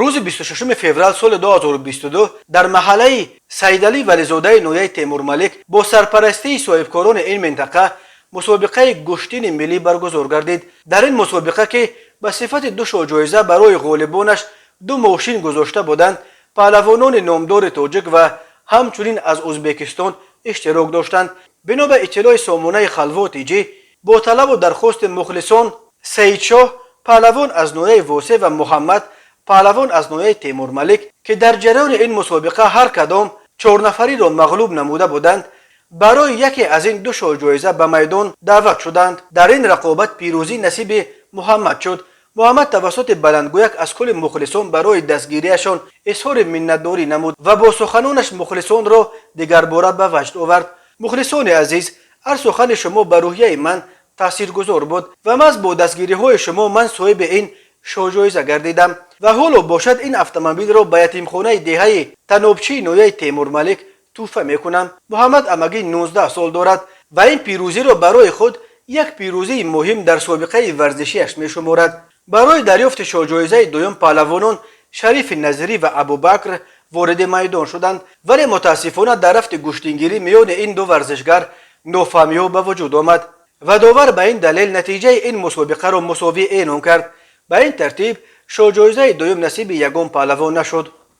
روز 26 فوریه سال 2022 در محله سیدعلی ولیزاده نویه تیمورملک با سرپرستی صاحبکاران این منطقه مسابقه گشتین ملی برگزار گردید. در این مسابقه که به صفت 2 جایزه برای غالبانش 2 ماشین گذاشته بودند، پهلوانان نامدار تاجیک و همچنین از ازبکستان اشتراک داشتند. بنا به اطلاع سامانه خلوات ایجی، با طلب و درخواست مخلصان سید شاه پهلوان از نویه واسه و محمد پهلوان از نویه تیمورملک که در جریان این مسابقه هر کدام 4 نفری را مغلوب نموده بودند، برای یکی از این 2 جایزه به میدان دعوت شدند. در این رقابت پیروزی نصیب محمد شد. محمد توسط بلندگویک از کل مخلصان برای دستگیریشان اظهار منتداری نمود و با سخنانش مخلصان را دیگر باره به وجد آورد. مخلصان عزیز، هر سخن شما بر روحیه من تاثیرگذار بود و من با دستگیری های شما من صاحب این جایزه گردیدم و حالا باشد این اتومبیل را به یتیمخانه دهه تنابچی نویه تیمورملک تحفه میکنم. محمد امگی 19 سال دارد و این پیروزی را برای خود یک پیروزی مهم در سابقه ورزشیش میشمارد. برای دریافت جایزه دوم پهلوانان شریف نظری و ابوبکر وارد میدان شدند، ولی متاسفانه در رفت گشتینگیری میان این 2 ورزشگر نافهمی‌ها به وجود آمد و داور به این دلیل نتیجه این مسابقه را مساوی اعلام کرد. به این ترتیب جایزه دوم نصیب یگان پهلوان نشد.